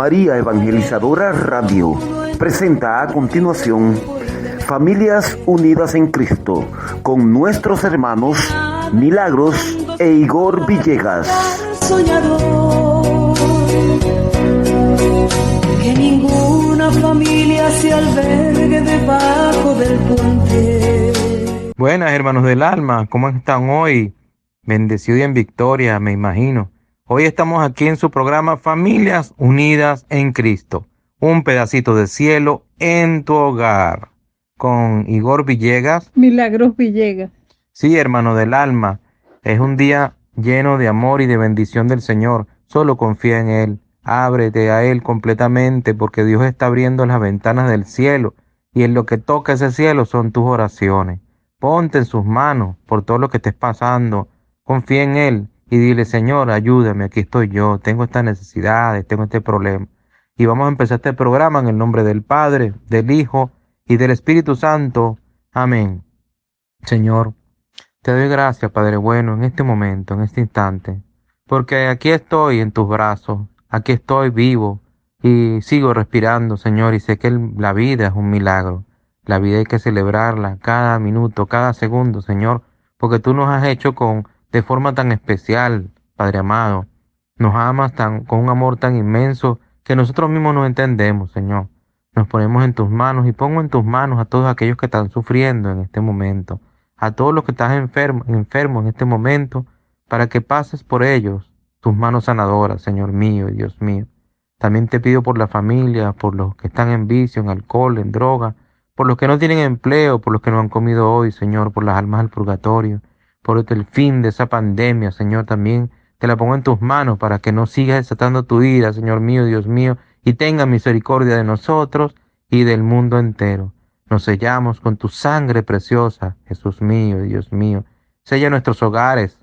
María Evangelizadora Radio presenta a continuación Familias Unidas en Cristo con nuestros hermanos Milagros e Igor Villegas. Soñador, que ninguna familia se albergue debajo del puente. Buenas, hermanos del alma, ¿cómo están hoy? Bendecido y en victoria, me imagino. Hoy estamos aquí en su programa Familias Unidas en Cristo, un pedacito de cielo en tu hogar, con Igor Villegas. Milagros Villegas. Sí, hermano del alma, es un día lleno de amor y de bendición del Señor. Solo confía en Él, ábrete a Él completamente, porque Dios está abriendo las ventanas del cielo, y en lo que toca ese cielo son tus oraciones. Ponte en sus manos por todo lo que estés pasando, confía en Él. Y dile, Señor, ayúdame, aquí estoy yo, tengo estas necesidades, tengo este problema. Y vamos a empezar este programa en el nombre del Padre, del Hijo y del Espíritu Santo. Amén. Señor, te doy gracias, Padre bueno, en este momento, en este instante, porque aquí estoy en tus brazos, aquí estoy vivo y sigo respirando, Señor, y sé que la vida es un milagro. La vida hay que celebrarla cada minuto, cada segundo, Señor, porque tú nos has hecho de forma tan especial, Padre amado. Nos amas con un amor tan inmenso que nosotros mismos no entendemos, Señor. Nos ponemos en tus manos y pongo en tus manos a todos aquellos que están sufriendo en este momento, a todos los que están enfermos en este momento, para que pases por ellos tus manos sanadoras, Señor mío y Dios mío. También te pido por la familia, por los que están en vicio, en alcohol, en droga, por los que no tienen empleo, por los que no han comido hoy, Señor, por las almas del purgatorio, por el fin de esa pandemia, Señor, también te la pongo en tus manos para que no sigas desatando tu ira, Señor mío, Dios mío, y tenga misericordia de nosotros y del mundo entero. Nos sellamos con tu sangre preciosa, Jesús mío, Dios mío. Sella nuestros hogares,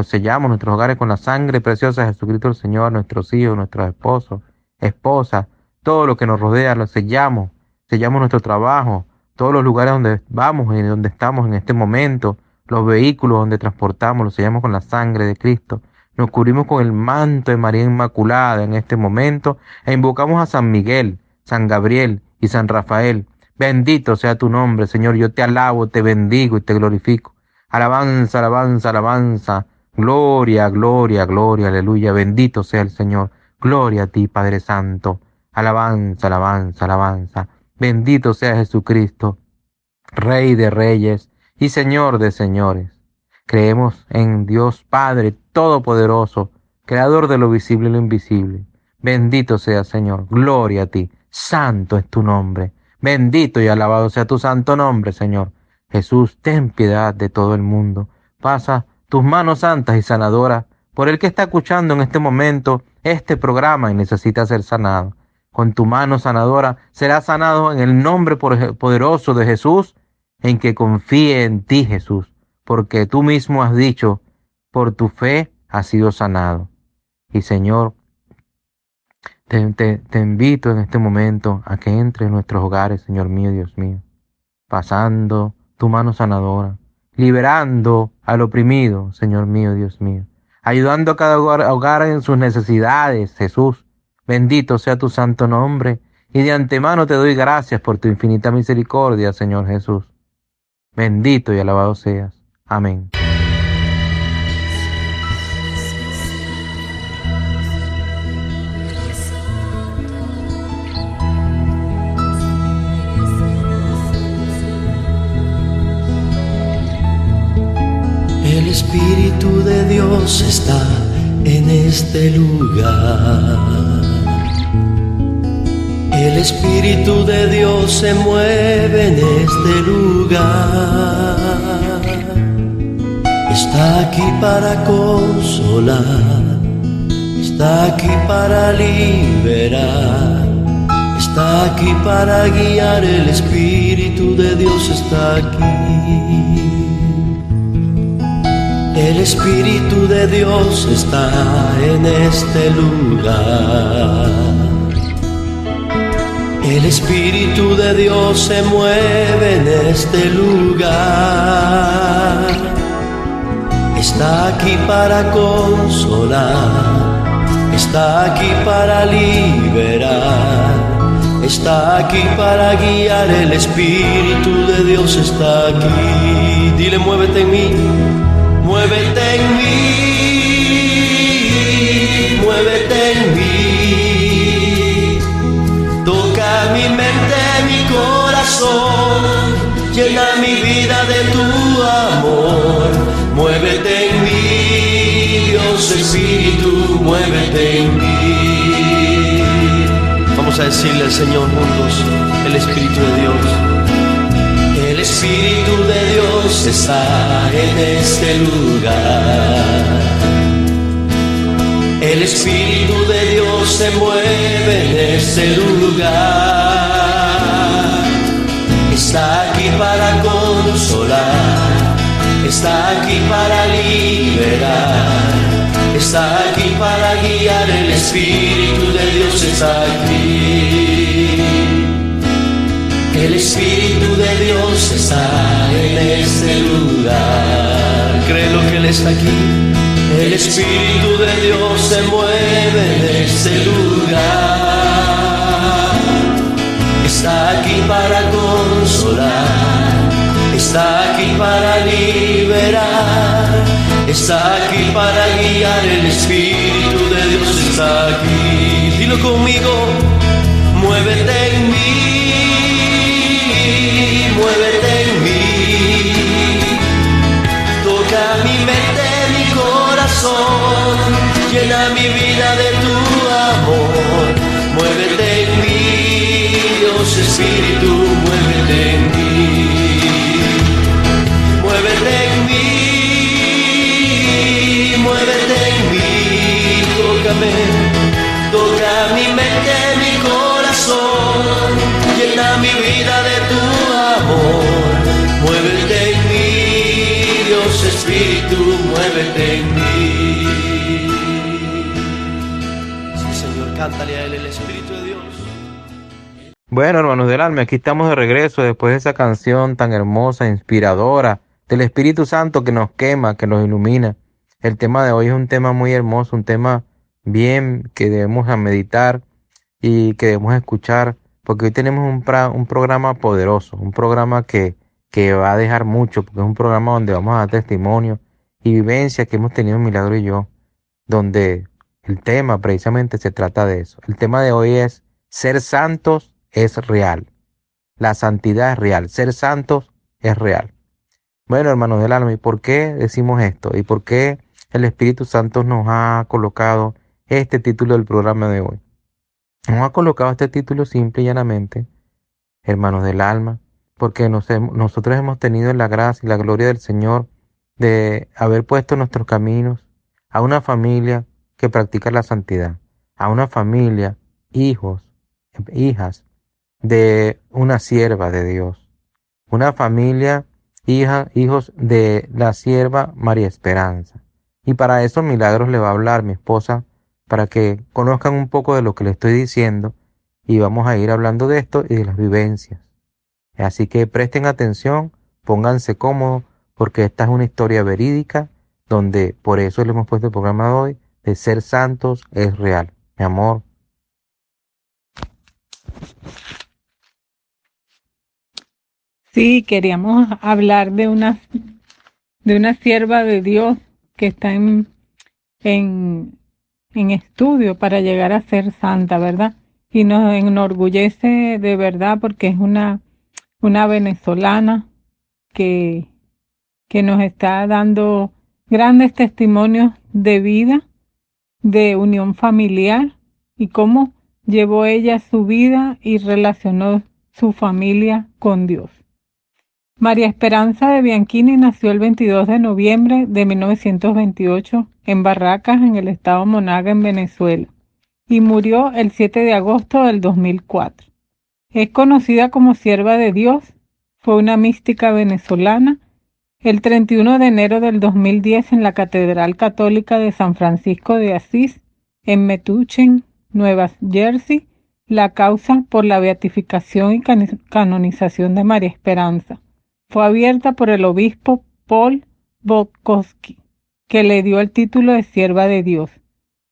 sellamos nuestros hogares con la sangre preciosa de Jesucristo el Señor, nuestros hijos, nuestros esposos, esposas, todo lo que nos rodea, lo sellamos nuestro trabajo, todos los lugares donde vamos y donde estamos en este momento, los vehículos donde transportamos, los sellamos con la sangre de Cristo. Nos cubrimos con el manto de María Inmaculada en este momento e invocamos a San Miguel, San Gabriel y San Rafael. Bendito sea tu nombre, Señor. Yo te alabo, te bendigo y te glorifico. Alabanza, alabanza, alabanza. Gloria, gloria, gloria, aleluya. Bendito sea el Señor. Gloria a ti, Padre Santo. Alabanza, alabanza, alabanza. Bendito sea Jesucristo, Rey de reyes y Señor de señores. Creemos en Dios Padre Todopoderoso, Creador de lo visible y lo invisible. Bendito sea, Señor. Gloria a ti. Santo es tu nombre. Bendito y alabado sea tu santo nombre, Señor. Jesús, ten piedad de todo el mundo. Pasa tus manos santas y sanadoras por el que está escuchando en este momento este programa y necesita ser sanado. Con tu mano sanadora será sanado en el nombre poderoso de Jesús, en que confíe en ti, Jesús, porque tú mismo has dicho, por tu fe has sido sanado. Y Señor, te invito en este momento a que entre en nuestros hogares, Señor mío, Dios mío, pasando tu mano sanadora, liberando al oprimido, Señor mío, Dios mío, ayudando a cada hogar en sus necesidades, Jesús. Bendito sea tu santo nombre, y de antemano te doy gracias por tu infinita misericordia, Señor Jesús. Bendito y alabado seas. Amén. El Espíritu de Dios está en este lugar. El Espíritu de Dios se mueve en este lugar. Está aquí para consolar, está aquí para liberar, está aquí para guiar. El Espíritu de Dios está aquí. El Espíritu de Dios está en este lugar. El Espíritu de Dios se mueve en este lugar. Está aquí para consolar, está aquí para liberar, está aquí para guiar, el Espíritu de Dios está aquí. Dile, muévete en mí, muévete en mí, muévete en mí. Toca mi mente, mi corazón, llena mi vida de tu amor. Muévete en mí, Dios Espíritu, muévete en mí. Vamos a decirle al Señor juntos, el Espíritu de Dios. El Espíritu de Dios está en este lugar. El Espíritu de Dios se mueve en este lugar. Está aquí para consolar, está aquí para liberar, está aquí para guiar, el Espíritu de Dios está aquí. El Espíritu de Dios está en este lugar. Créelo que Él está aquí. El Espíritu de Dios se mueve en este lugar. Está aquí para consolar, está aquí para liberar, está aquí para guiar, el Espíritu de Dios está aquí. Dilo conmigo, muévete en mí, muévete en mí. Toca mi mente, mi corazón, llena mi vida de tu amor. Muévete en mí, Dios Espíritu, muévete en mí. Muévete en mí, muévete en mí. Tócame, toca mi mente, mi corazón, llena mi vida de tu amor. Muévete en mí, Dios Espíritu, muévete en mí. Sí, Señor, cántale a Él, el Espíritu de Dios. Bueno, hermanos del alma, aquí estamos de regreso después de esa canción tan hermosa, inspiradora, del Espíritu Santo que nos quema, que nos ilumina. El tema de hoy es un tema muy hermoso, un tema bien que debemos meditar y que debemos escuchar, porque hoy tenemos un programa poderoso, un programa que va a dejar mucho, porque es un programa donde vamos a dar testimonio y vivencia que hemos tenido Milagro y yo, donde el tema precisamente se trata de eso. El tema de hoy es: ser santos es real. La santidad es real. Ser santos es real. Bueno, hermanos del alma, ¿y por qué decimos esto? ¿Y por qué el Espíritu Santo nos ha colocado este título del programa de hoy? Nos ha colocado este título simple y llanamente, hermanos del alma, porque nosotros hemos tenido la gracia y la gloria del Señor de haber puesto nuestros caminos a una familia que practica la santidad, a una familia, hijos, hijas de una sierva de Dios, una familia, hijos de la sierva María Esperanza. Y para eso Milagros le va a hablar mi esposa, para que conozcan un poco de lo que le estoy diciendo, y vamos a ir hablando de esto y de las vivencias. Así que presten atención, pónganse cómodos, porque esta es una historia verídica, donde por eso le hemos puesto el programa de hoy, de ser santos es real. Mi amor. Sí, queríamos hablar de una sierva de Dios que está en estudio para llegar a ser santa, ¿verdad? Y nos enorgullece de verdad porque es una venezolana que nos está dando grandes testimonios de vida, de unión familiar y cómo llevó ella su vida y relacionó su familia con Dios. María Esperanza de Bianchini nació el 22 de noviembre de 1928 en Barracas, en el estado Monaga, en Venezuela, y murió el 7 de agosto del 2004. Es conocida como sierva de Dios, fue una mística venezolana. El 31 de enero del 2010 en la Catedral Católica de San Francisco de Asís, en Metuchen, Nueva Jersey, la causa por la beatificación y canonización de María Esperanza fue abierta por el obispo Paul Botkowski, que le dio el título de sierva de Dios,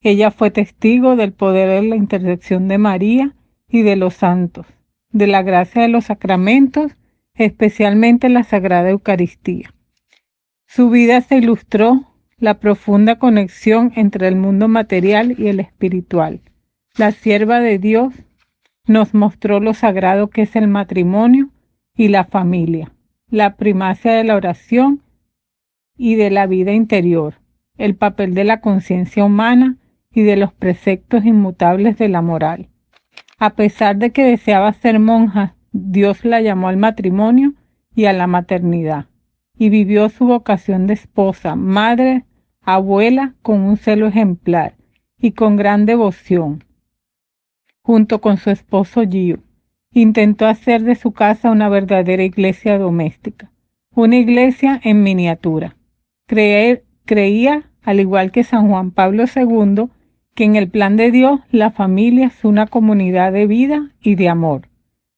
Ella fue testigo del poder de la intercesión de María y de los santos, de la gracia de los sacramentos, especialmente la Sagrada Eucaristía. Su vida se ilustró la profunda conexión entre el mundo material y el espiritual. La sierva de Dios nos mostró lo sagrado que es el matrimonio y la familia, la primacia de la oración y de la vida interior, el papel de la conciencia humana y de los preceptos inmutables de la moral. A pesar de que deseaba ser monja, Dios la llamó al matrimonio y a la maternidad, y vivió su vocación de esposa, madre, abuela con un celo ejemplar y con gran devoción. Junto con su esposo Gio, intentó hacer de su casa una verdadera iglesia doméstica, una iglesia en miniatura. Creía, al igual que San Juan Pablo II, que en el plan de Dios la familia es una comunidad de vida y de amor,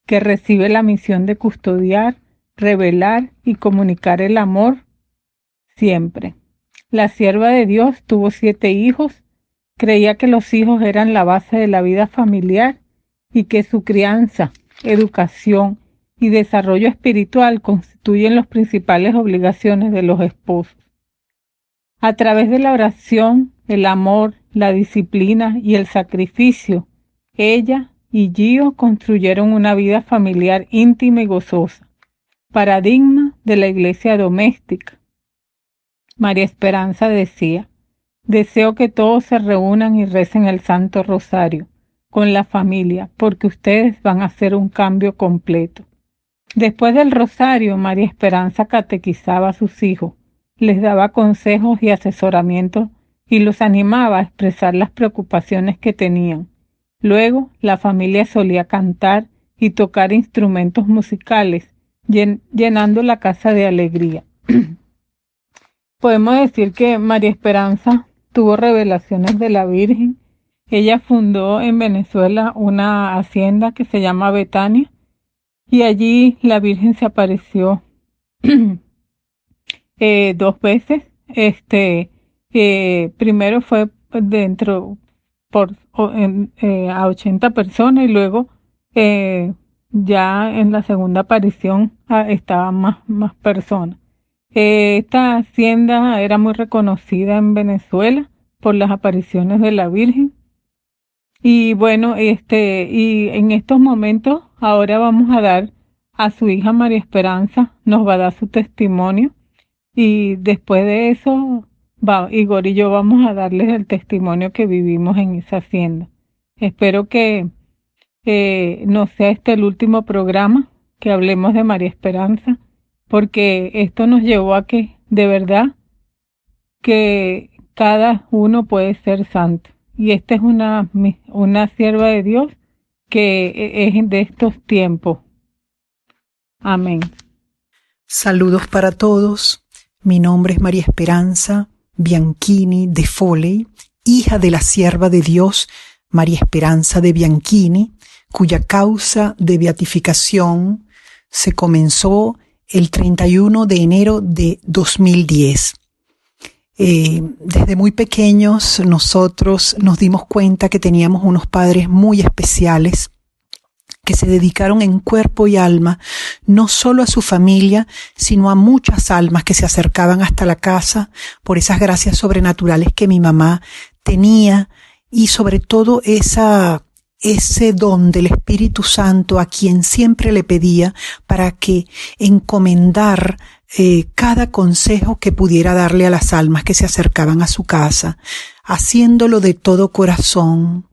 que recibe la misión de custodiar, revelar y comunicar el amor siempre. La sierva de Dios tuvo 7 hijos, creía que los hijos eran la base de la vida familiar y que su crianza, educación y desarrollo espiritual constituyen las principales obligaciones de los esposos. A través de la oración, el amor, la disciplina y el sacrificio, ella y Gio construyeron una vida familiar íntima y gozosa, paradigma de la iglesia doméstica. María Esperanza decía: deseo que todos se reúnan y recen el Santo Rosario con la familia, porque ustedes van a hacer un cambio completo. Después del rosario, María Esperanza catequizaba a sus hijos, les daba consejos y asesoramientos y los animaba a expresar las preocupaciones que tenían. Luego, la familia solía cantar y tocar instrumentos musicales, llenando la casa de alegría. Podemos decir que María Esperanza tuvo revelaciones de la Virgen. Ella fundó en Venezuela una hacienda que se llama Betania y allí la Virgen se apareció 2 veces. Primero fue a 80 personas y luego ya en la segunda aparición estaban más personas. Esta hacienda era muy reconocida en Venezuela por las apariciones de la Virgen. Y bueno, y en estos momentos ahora vamos a dar a su hija María Esperanza, nos va a dar su testimonio y después de eso Igor y yo vamos a darles el testimonio que vivimos en esa hacienda. Espero que no sea este el último programa que hablemos de María Esperanza, porque esto nos llevó a que, de verdad, que cada uno puede ser santo. Y esta es una sierva de Dios que es de estos tiempos. Amén. Saludos para todos. Mi nombre es María Esperanza Bianchini de Foley, hija de la sierva de Dios María Esperanza de Bianchini, cuya causa de beatificación se comenzó el 31 de enero de 2010. Desde muy pequeños nosotros nos dimos cuenta que teníamos unos padres muy especiales que se dedicaron en cuerpo y alma no solo a su familia, sino a muchas almas que se acercaban hasta la casa por esas gracias sobrenaturales que mi mamá tenía y sobre todo ese don del Espíritu Santo a quien siempre le pedía para que encomendar cada consejo que pudiera darle a las almas que se acercaban a su casa, haciéndolo de todo corazón,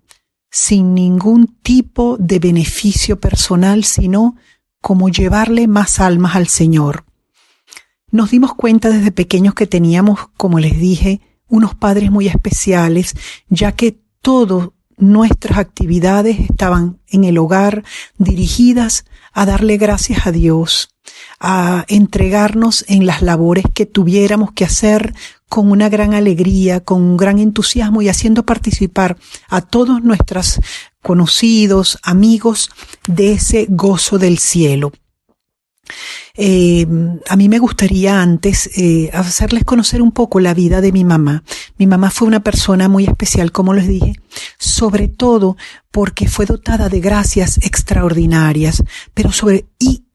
sin ningún tipo de beneficio personal, sino como llevarle más almas al Señor. Nos dimos cuenta desde pequeños que teníamos, como les dije, unos padres muy especiales, ya que todas nuestras actividades estaban en el hogar dirigidas a darle gracias a Dios, a entregarnos en las labores que tuviéramos que hacer con una gran alegría, con un gran entusiasmo y haciendo participar a todos nuestros conocidos, amigos de ese gozo del cielo. A mí me gustaría antes hacerles conocer un poco la vida de mi mamá. Mi mamá fue una persona muy especial, como les dije, sobre todo porque fue dotada de gracias extraordinarias, y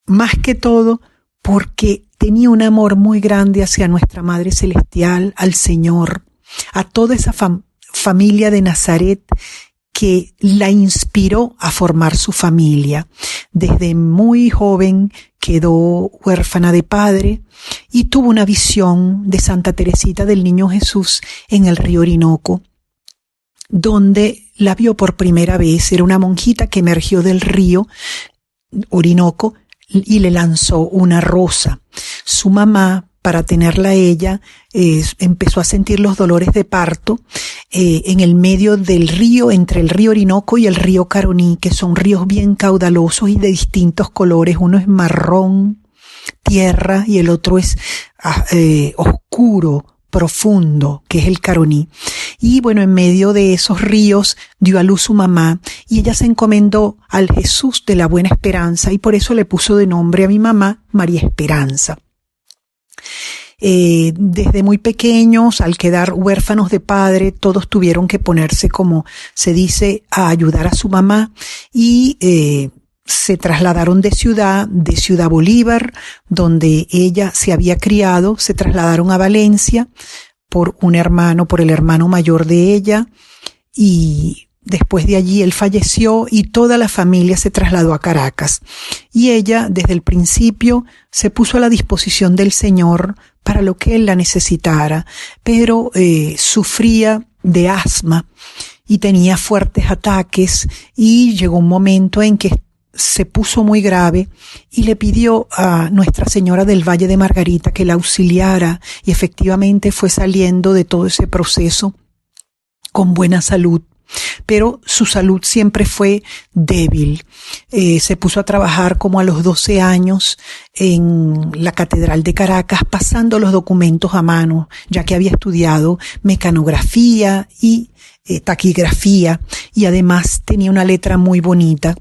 más que todo porque tenía un amor muy grande hacia nuestra Madre Celestial, al Señor, a toda esa familia de Nazaret que la inspiró a formar su familia. Desde muy joven quedó huérfana de padre y tuvo una visión de Santa Teresita del Niño Jesús en el río Orinoco, donde la vio por primera vez. Era una monjita que emergió del río Orinoco y le lanzó una rosa. Su mamá, para tenerla ella, empezó a sentir los dolores de parto en el medio del río, entre el río Orinoco y el río Caroní, que son ríos bien caudalosos y de distintos colores. Uno es marrón, tierra, y el otro es oscuro, profundo, que es el Caroní. Y bueno, en medio de esos ríos dio a luz su mamá, y ella se encomendó al Jesús de la Buena Esperanza, y por eso le puso de nombre a mi mamá María Esperanza. Desde muy pequeños, al quedar huérfanos de padre, todos tuvieron que ponerse, como se dice, a ayudar a su mamá, y se trasladaron de Ciudad Bolívar, donde ella se había criado, se trasladaron a Valencia por el hermano mayor de ella, y después de allí él falleció y toda la familia se trasladó a Caracas. Y ella, desde el principio, se puso a la disposición del Señor para lo que él la necesitara, pero sufría de asma y tenía fuertes ataques, y llegó un momento en que se puso muy grave y le pidió a Nuestra Señora del Valle de Margarita que la auxiliara, y efectivamente fue saliendo de todo ese proceso con buena salud. Pero su salud siempre fue débil. Se puso a trabajar como a los 12 años en la Catedral de Caracas, pasando los documentos a mano, ya que había estudiado mecanografía y taquigrafía, y además tenía una letra muy bonita.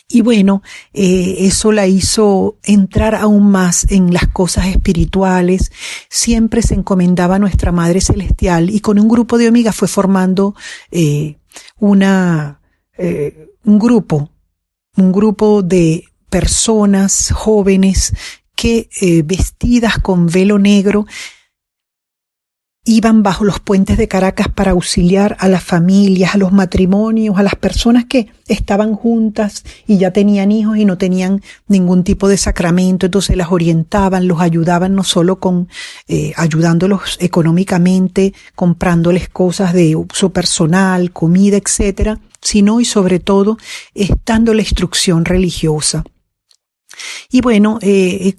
Y bueno, eso la hizo entrar aún más en las cosas espirituales. Siempre se encomendaba a Nuestra Madre Celestial, y con un grupo de amigas fue formando un grupo de personas jóvenes que vestidas con velo negro iban bajo los puentes de Caracas para auxiliar a las familias, a los matrimonios, a las personas que estaban juntas y ya tenían hijos y no tenían ningún tipo de sacramento. Entonces las orientaban, los ayudaban, no solo con ayudándolos económicamente, comprándoles cosas de uso personal, comida, etcétera, sino y sobre todo dando la instrucción religiosa. Y bueno,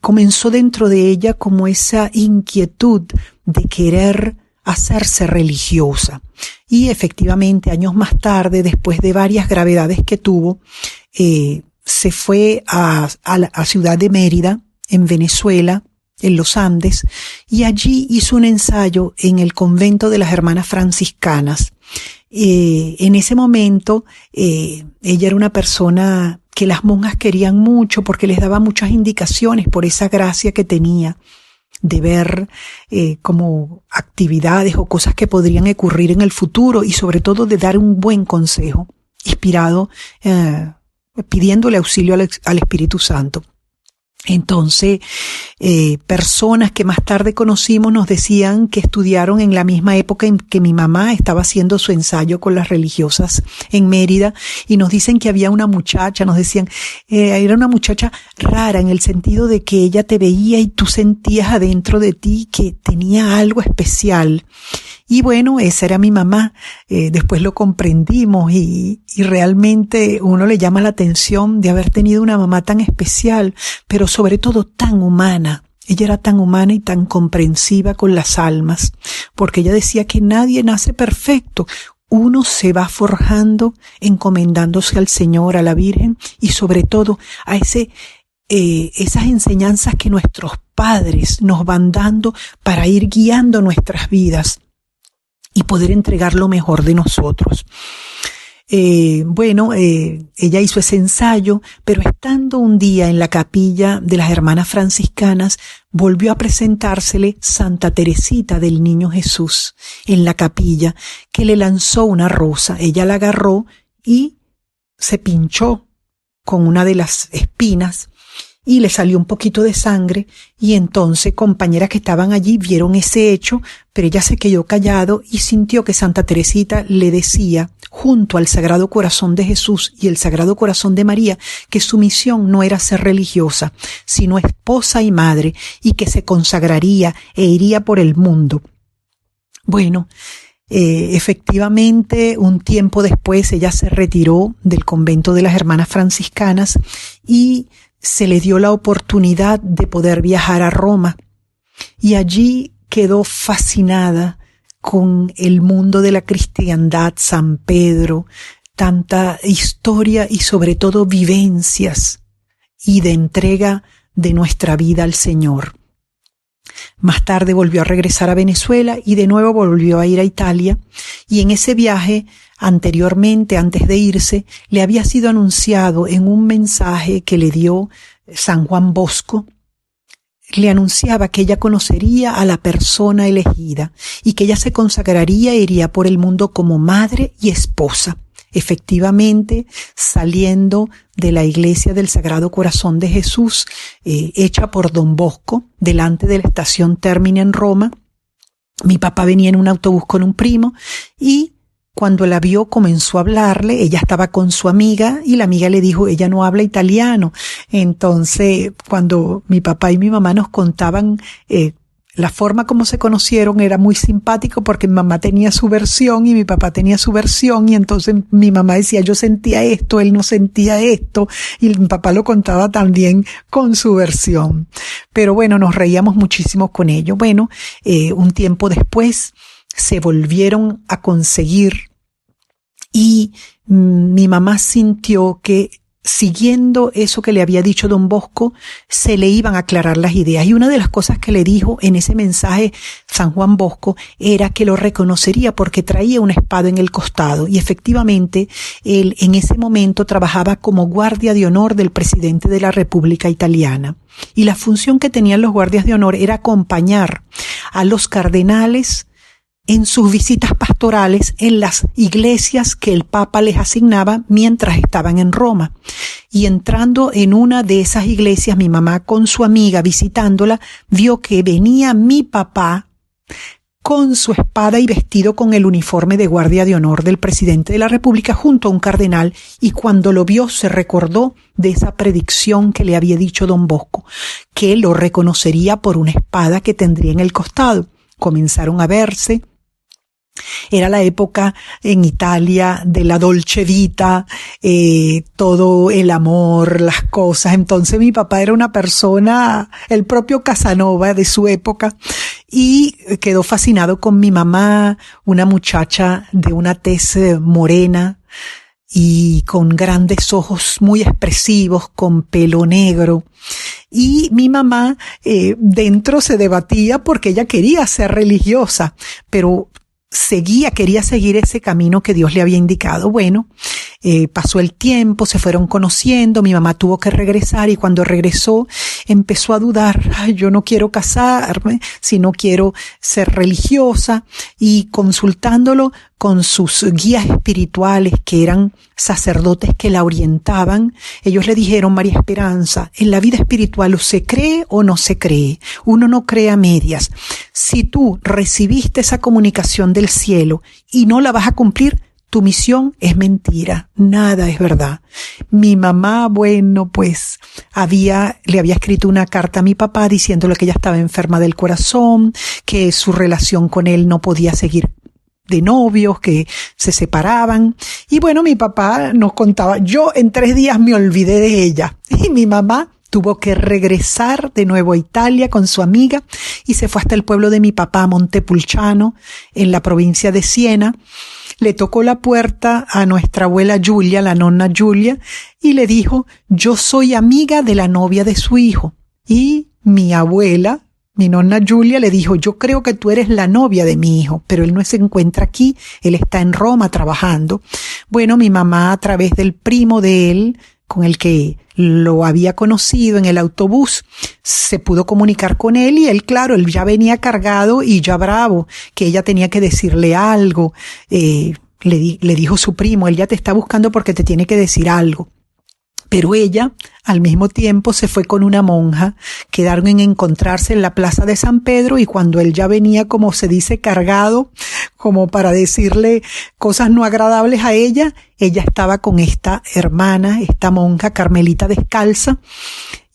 comenzó dentro de ella como esa inquietud de querer hacerse religiosa. Y efectivamente, años más tarde, después de varias gravedades que tuvo, se fue a Ciudad de Mérida, en Venezuela, en los Andes, y allí hizo un ensayo en el convento de las Hermanas Franciscanas. En ese momento, ella era una persona que las monjas querían mucho porque les daba muchas indicaciones por esa gracia que tenía de ver como actividades o cosas que podrían ocurrir en el futuro, y sobre todo de dar un buen consejo, inspirado, pidiéndole auxilio al Espíritu Santo. Entonces, personas que más tarde conocimos nos decían que estudiaron en la misma época en que mi mamá estaba haciendo su ensayo con las religiosas en Mérida, y nos dicen que había una muchacha, nos decían, era una muchacha rara en el sentido de que ella te veía y tú sentías adentro de ti que tenía algo especial. Y bueno, esa era mi mamá. Después lo comprendimos y realmente uno le llama la atención de haber tenido una mamá tan especial, pero sobre todo tan humana. Ella era tan humana y tan comprensiva con las almas, porque ella decía que nadie nace perfecto. Uno se va forjando encomendándose al Señor, a la Virgen, y sobre todo a esas enseñanzas que nuestros padres nos van dando para ir guiando nuestras vidas y poder entregar lo mejor de nosotros. Ella hizo ese ensayo, pero estando un día en la capilla de las hermanas franciscanas, volvió a presentársele Santa Teresita del Niño Jesús en la capilla, que le lanzó una rosa. Ella la agarró y se pinchó con una de las espinas y le salió un poquito de sangre, y entonces compañeras que estaban allí vieron ese hecho, pero ella se quedó callado y sintió que Santa Teresita le decía, junto al Sagrado Corazón de Jesús y el Sagrado Corazón de María, que su misión no era ser religiosa, sino esposa y madre, y que se consagraría e iría por el mundo. Bueno, efectivamente, un tiempo después ella se retiró del convento de las hermanas franciscanas y se le dio la oportunidad de poder viajar a Roma, y allí quedó fascinada con el mundo de la cristiandad, San Pedro, tanta historia y sobre todo vivencias y de entrega de nuestra vida al Señor. Más tarde volvió a regresar a Venezuela y de nuevo volvió a ir a Italia, y en ese viaje, anteriormente, antes de irse, le había sido anunciado en un mensaje que le dio San Juan Bosco. Le anunciaba que ella conocería a la persona elegida y que ella se consagraría e iría por el mundo como madre y esposa. Efectivamente, saliendo de la iglesia del Sagrado Corazón de Jesús, hecha por Don Bosco, delante de la estación Termini en Roma, mi papá venía en un autobús con un primo y cuando la vio comenzó a hablarle. Ella estaba con su amiga y la amiga le dijo, ella no habla italiano. Entonces, cuando mi papá y mi mamá nos contaban la forma como se conocieron, era muy simpático porque mi mamá tenía su versión y mi papá tenía su versión, y entonces mi mamá decía, yo sentía esto, él no sentía esto, y mi papá lo contaba también con su versión. Pero bueno, nos reíamos muchísimo con ello. Bueno, un tiempo después se volvieron a conseguir y mi mamá sintió que siguiendo eso que le había dicho Don Bosco, se le iban a aclarar las ideas. Y una de las cosas que le dijo en ese mensaje San Juan Bosco era que lo reconocería porque traía una espada en el costado. Y efectivamente, él en ese momento trabajaba como guardia de honor del presidente de la República Italiana. Y la función que tenían los guardias de honor era acompañar a los cardenales en sus visitas pastorales en las iglesias que el Papa les asignaba mientras estaban en Roma. Y entrando en una de esas iglesias, mi mamá con su amiga visitándola, vio que venía mi papá con su espada y vestido con el uniforme de guardia de honor del presidente de la República junto a un cardenal, y cuando lo vio se recordó de esa predicción que le había dicho Don Bosco, que lo reconocería por una espada que tendría en el costado. Comenzaron a verse. Era la época en Italia de la Dolce Vita, todo el amor, las cosas. Entonces mi papá era una persona, el propio Casanova de su época, y quedó fascinado con mi mamá, una muchacha de una tez morena y con grandes ojos muy expresivos, con pelo negro. Y mi mamá dentro se debatía porque ella quería ser religiosa, pero quería seguir ese camino que Dios le había indicado. Bueno, pasó el tiempo, se fueron conociendo, mi mamá tuvo que regresar y cuando regresó empezó a dudar, yo no quiero casarme, si no quiero ser religiosa, y consultándolo con sus guías espirituales que eran sacerdotes que la orientaban, ellos le dijeron, María Esperanza, en la vida espiritual o se cree o no se cree, uno no cree a medias. Si tú recibiste esa comunicación del cielo y no la vas a cumplir, tu misión es mentira, nada es verdad. Mi mamá, bueno, pues le había escrito una carta a mi papá diciéndole que ella estaba enferma del corazón, que su relación con él no podía seguir de novios, que se separaban. Y bueno, mi papá nos contaba, yo en 3 días me olvidé de ella. Y mi mamá tuvo que regresar de nuevo a Italia con su amiga y se fue hasta el pueblo de mi papá, Montepulciano, en la provincia de Siena. Le tocó la puerta a nuestra abuela Giulia, la nonna Giulia, y le dijo, yo soy amiga de la novia de su hijo. Y mi abuela, mi nonna Julia le dijo, yo creo que tú eres la novia de mi hijo, pero él no se encuentra aquí, él está en Roma trabajando. Bueno, mi mamá, a través del primo de él, con el que lo había conocido en el autobús, se pudo comunicar con él y él, claro, él ya venía cargado y ya bravo, que ella tenía que decirle algo. Le dijo su primo, él ya te está buscando porque te tiene que decir algo. Pero ella, al mismo tiempo, se fue con una monja, quedaron en encontrarse en la plaza de San Pedro, y cuando él ya venía, como se dice, cargado, como para decirle cosas no agradables a ella estaba con esta hermana, esta monja carmelita descalza,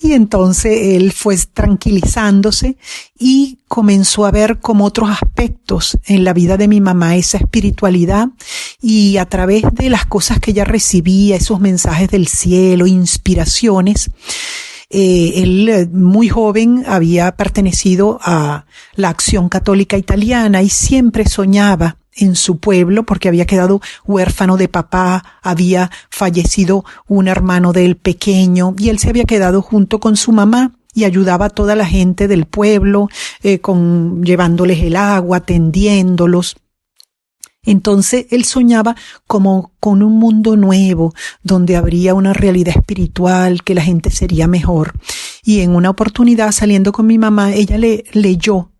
y entonces él fue tranquilizándose y comenzó a ver como otros aspectos en la vida de mi mamá esa espiritualidad, y a través de las cosas que ella recibía, esos mensajes del cielo, inspiraciones. Él, muy joven, había pertenecido a la Acción Católica Italiana y siempre soñaba en su pueblo porque había quedado huérfano de papá, había fallecido un hermano de él pequeño y él se había quedado junto con su mamá y ayudaba a toda la gente del pueblo, llevándoles el agua, atendiéndolos. Entonces él soñaba como con un mundo nuevo, donde habría una realidad espiritual, que la gente sería mejor. Y en una oportunidad, saliendo con mi mamá, ella le leyó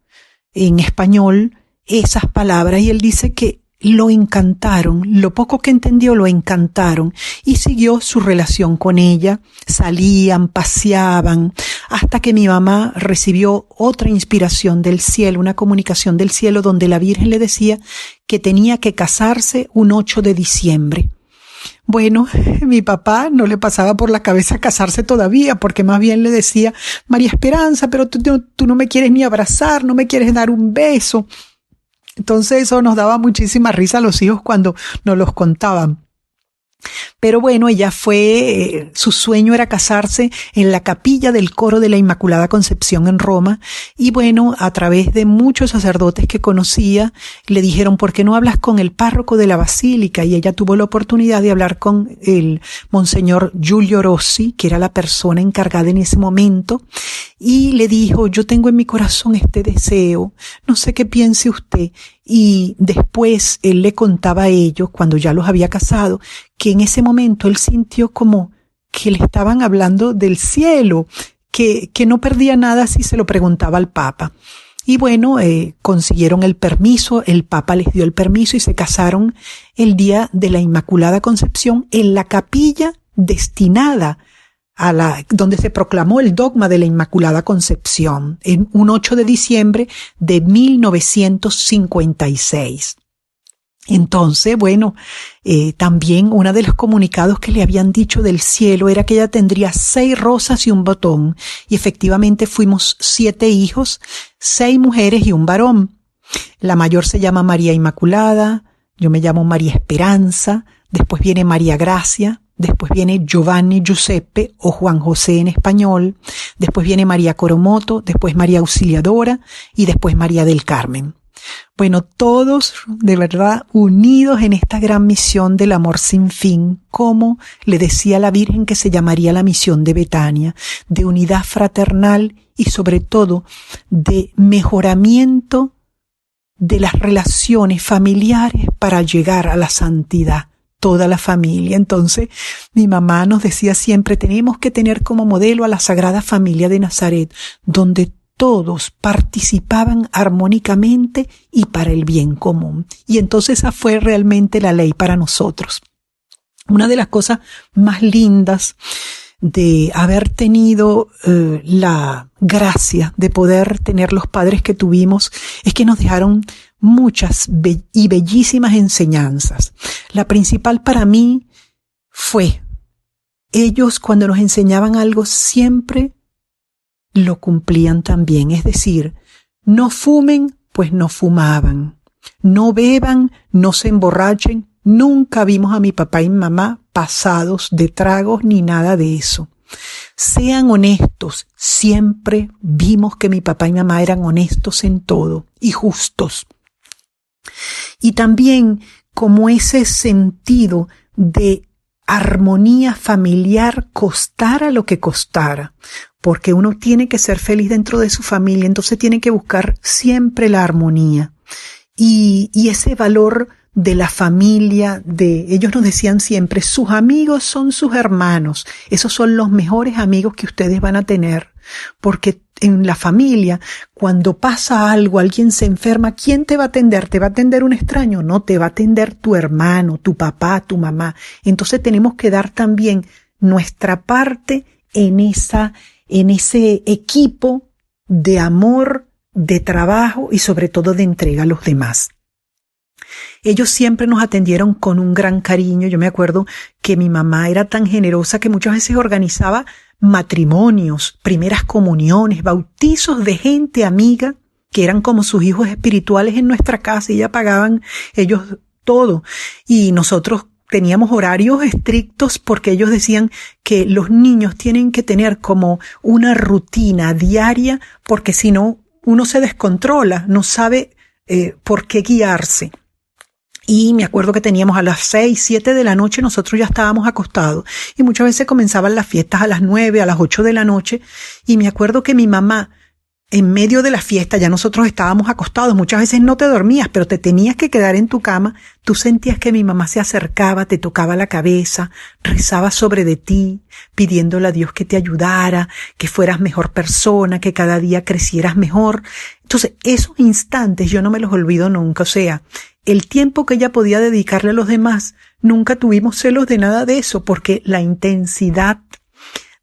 en español esas palabras y él dice que lo encantaron, lo poco que entendió lo encantaron, y siguió su relación con ella. Salían, paseaban, hasta que mi mamá recibió otra inspiración del cielo, una comunicación del cielo donde la Virgen le decía que tenía que casarse un 8 de diciembre. Bueno, mi papá no le pasaba por la cabeza casarse todavía, porque más bien le decía, María Esperanza, pero tú no me quieres ni abrazar, no me quieres dar un beso. Entonces eso nos daba muchísima risa a los hijos cuando nos los contaban. Pero bueno, ella su sueño era casarse en la capilla del coro de la Inmaculada Concepción en Roma, y bueno, a través de muchos sacerdotes que conocía, le dijeron, ¿por qué no hablas con el párroco de la basílica? Y ella tuvo la oportunidad de hablar con el monseñor Giulio Rossi, que era la persona encargada en ese momento, y le dijo, yo tengo en mi corazón este deseo, no sé qué piense usted. Y después él le contaba a ellos, cuando ya los había casado, que en ese momento él sintió como que le estaban hablando del cielo, que no perdía nada si se lo preguntaba al Papa. Y bueno, consiguieron el permiso, el Papa les dio el permiso y se casaron el día de la Inmaculada Concepción en la capilla destinada donde se proclamó el dogma de la Inmaculada Concepción, en un 8 de diciembre de 1956. Entonces, bueno, también uno de los comunicados que le habían dicho del cielo era que ella tendría 6 rosas y un botón, y efectivamente fuimos 7 hijos, 6 mujeres y un varón. La mayor se llama María Inmaculada, yo me llamo María Esperanza, después viene María Gracia, después viene Giovanni Giuseppe o Juan José en español, después viene María Coromoto, después María Auxiliadora y después María del Carmen. Bueno, todos de verdad unidos en esta gran misión del amor sin fin, como le decía la Virgen que se llamaría la misión de Betania, de unidad fraternal y sobre todo de mejoramiento de las relaciones familiares para llegar a la santidad. Toda la familia. Entonces, mi mamá nos decía siempre, tenemos que tener como modelo a la Sagrada Familia de Nazaret, donde todos participaban armónicamente y para el bien común. Y entonces esa fue realmente la ley para nosotros. Una de las cosas más lindas de haber tenido la gracia de poder tener los padres que tuvimos es que nos dejaron muchas y bellísimas enseñanzas. La principal para mí fue, ellos cuando nos enseñaban algo siempre lo cumplían también. Es decir, no fumen, pues no fumaban. No beban, no se emborrachen. Nunca vimos a mi papá y mi mamá pasados de tragos ni nada de eso. Sean honestos. Siempre vimos que mi papá y mi mamá eran honestos en todo y justos. Y también como ese sentido de armonía familiar costara lo que costara, porque uno tiene que ser feliz dentro de su familia, entonces tiene que buscar siempre la armonía. Y ese valor de la familia, ellos nos decían siempre, sus amigos son sus hermanos, esos son los mejores amigos que ustedes van a tener, porque en la familia, cuando pasa algo, alguien se enferma, ¿quién te va a atender? ¿Te va a atender un extraño? No, te va a atender tu hermano, tu papá, tu mamá. Entonces tenemos que dar también nuestra parte en ese equipo de amor, de trabajo y sobre todo de entrega a los demás. Ellos siempre nos atendieron con un gran cariño. Yo me acuerdo que mi mamá era tan generosa que muchas veces organizaba matrimonios, primeras comuniones, bautizos de gente amiga que eran como sus hijos espirituales en nuestra casa y ya pagaban ellos todo. Y nosotros teníamos horarios estrictos porque ellos decían que los niños tienen que tener como una rutina diaria porque si no, uno se descontrola, no sabe por qué guiarse. Y me acuerdo que teníamos a las 6, 7 de la noche, nosotros ya estábamos acostados. Y muchas veces comenzaban las fiestas a las 9, a las 8 de la noche. Y me acuerdo que mi mamá, en medio de la fiesta, ya nosotros estábamos acostados. Muchas veces no te dormías, pero te tenías que quedar en tu cama. Tú sentías que mi mamá se acercaba, te tocaba la cabeza, rezaba sobre de ti, pidiéndole a Dios que te ayudara, que fueras mejor persona, que cada día crecieras mejor. Entonces, esos instantes yo no me los olvido nunca. O sea, el tiempo que ella podía dedicarle a los demás, nunca tuvimos celos de nada de eso, porque la intensidad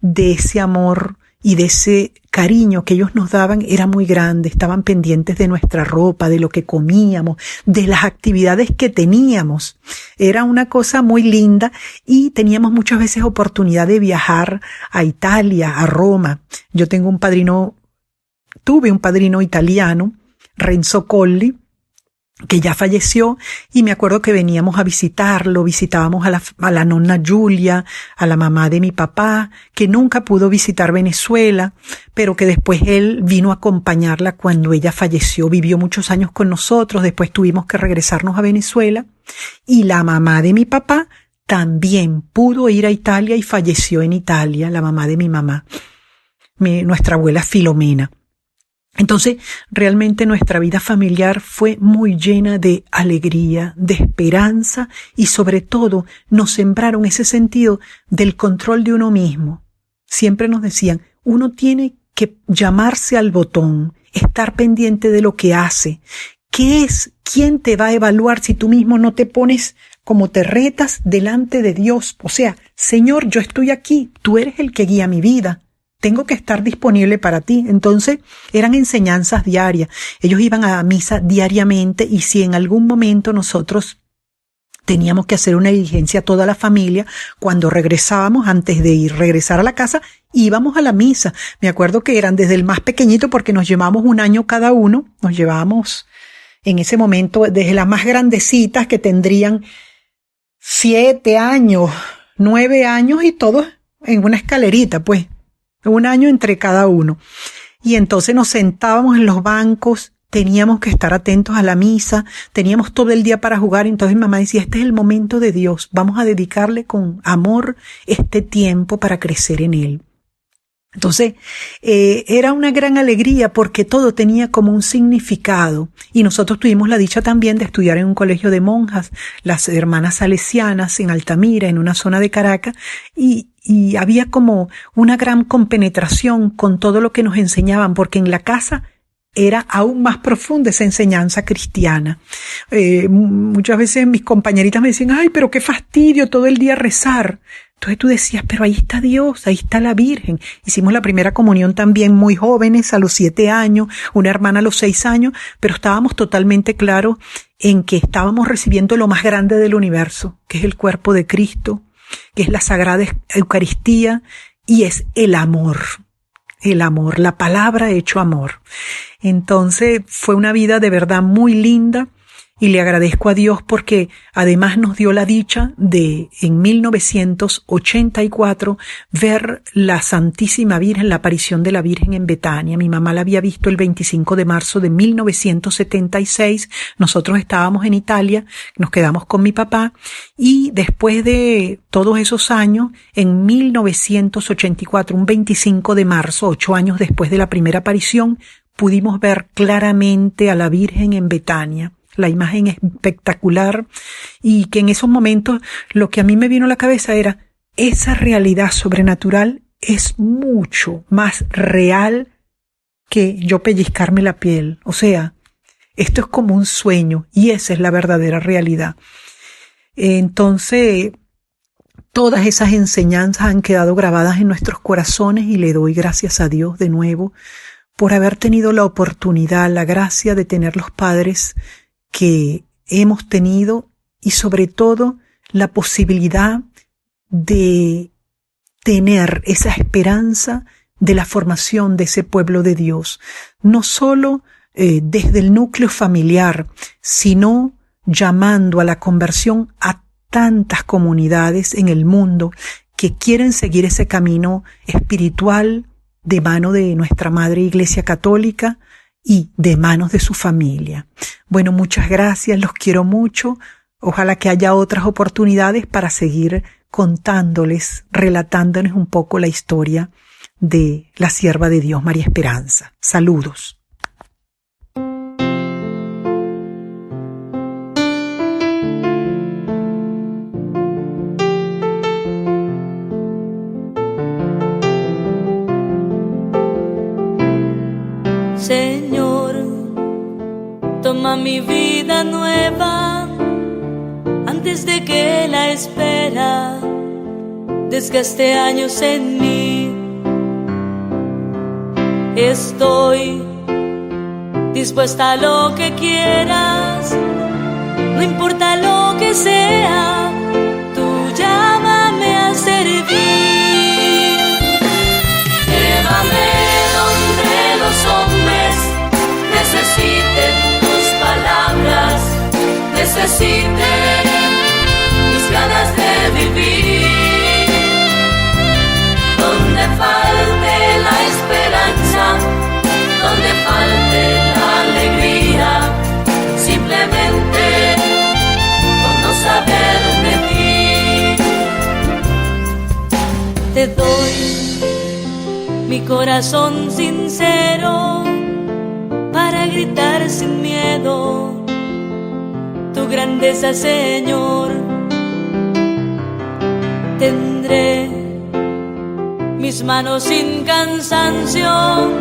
de ese amor y de ese cariño que ellos nos daban era muy grande. Estaban pendientes de nuestra ropa, de lo que comíamos, de las actividades que teníamos. Era una cosa muy linda y teníamos muchas veces oportunidad de viajar a Italia, a Roma. Yo tuve un padrino italiano, Renzo Colli, que ya falleció, y me acuerdo que veníamos a visitarlo, visitábamos a la nonna Giulia, a la mamá de mi papá, que nunca pudo visitar Venezuela, pero que después él vino a acompañarla cuando ella falleció, vivió muchos años con nosotros, después tuvimos que regresarnos a Venezuela, y la mamá de mi papá también pudo ir a Italia y falleció en Italia, la mamá de mi mamá, nuestra abuela Filomena. Entonces, realmente nuestra vida familiar fue muy llena de alegría, de esperanza y sobre todo nos sembraron ese sentido del control de uno mismo. Siempre nos decían, uno tiene que llamarse al botón, estar pendiente de lo que hace. ¿Quién te va a evaluar si tú mismo no te pones como te retas delante de Dios? O sea, Señor, yo estoy aquí, tú eres el que guía mi vida. Tengo que estar disponible para ti. Entonces, eran enseñanzas diarias. Ellos iban a misa diariamente y si en algún momento nosotros teníamos que hacer una diligencia a toda la familia, cuando regresábamos, antes de regresar a la casa, íbamos a la misa. Me acuerdo que eran desde el más pequeñito, porque nos llevamos un año cada uno, nos llevábamos en ese momento desde las más grandecitas que tendrían 7 años, 9 años y todos en una escalerita, pues. Un año entre cada uno. Y entonces nos sentábamos en los bancos, teníamos que estar atentos a la misa, teníamos todo el día para jugar. Entonces mi mamá decía, este es el momento de Dios, vamos a dedicarle con amor este tiempo para crecer en él. Entonces, era una gran alegría porque todo tenía como un significado. Y nosotros tuvimos la dicha también de estudiar en un colegio de monjas, las hermanas salesianas en Altamira, en una zona de Caracas, y había como una gran compenetración con todo lo que nos enseñaban, porque en la casa era aún más profunda esa enseñanza cristiana. Muchas veces mis compañeritas me decían, ay, pero qué fastidio todo el día rezar. Entonces tú decías, pero ahí está Dios, ahí está la Virgen. Hicimos la primera comunión también muy jóvenes, a los 7 años, una hermana a los 6 años, pero estábamos totalmente claros en que estábamos recibiendo lo más grande del universo, que es el cuerpo de Cristo, que es la Sagrada Eucaristía y es el amor, la palabra hecho amor. Entonces fue una vida de verdad muy linda y le agradezco a Dios porque además nos dio la dicha de en 1984 ver la Santísima Virgen, la aparición de la Virgen en Betania. Mi mamá la había visto el 25 de marzo de 1976. Nosotros estábamos en Italia, nos quedamos con mi papá y después de todos esos años, en 1984, un 25 de marzo, 8 años después de la primera aparición, pudimos ver claramente a la Virgen en Betania. La imagen es espectacular y que en esos momentos lo que a mí me vino a la cabeza era esa realidad sobrenatural es mucho más real que yo pellizcarme la piel. O sea, esto es como un sueño y esa es la verdadera realidad. Entonces, todas esas enseñanzas han quedado grabadas en nuestros corazones y le doy gracias a Dios de nuevo por haber tenido la oportunidad, la gracia de tener los padres que hemos tenido y sobre todo la posibilidad de tener esa esperanza de la formación de ese pueblo de Dios, no solo desde el núcleo familiar, sino llamando a la conversión a tantas comunidades en el mundo que quieren seguir ese camino espiritual de mano de nuestra Madre Iglesia Católica y de manos de su familia. Bueno, muchas gracias, los quiero mucho. Ojalá que haya otras oportunidades para seguir contándoles, relatándoles un poco la historia de la sierva de Dios, María Esperanza. Saludos. Señor, toma mi vida nueva antes de que la espera desgaste años en mí. Estoy dispuesta a lo que quieras, no importa lo que sea, tú llámame a servir. Llévame donde los hombres necesiten tus palabras, necesiten mis ganas de vivir. Donde falte la esperanza, donde falte la alegría, simplemente por no saber de ti. Te doy mi corazón sincero para gritar sin miedo tu grandeza, Señor. Tendré mis manos sin cansancio,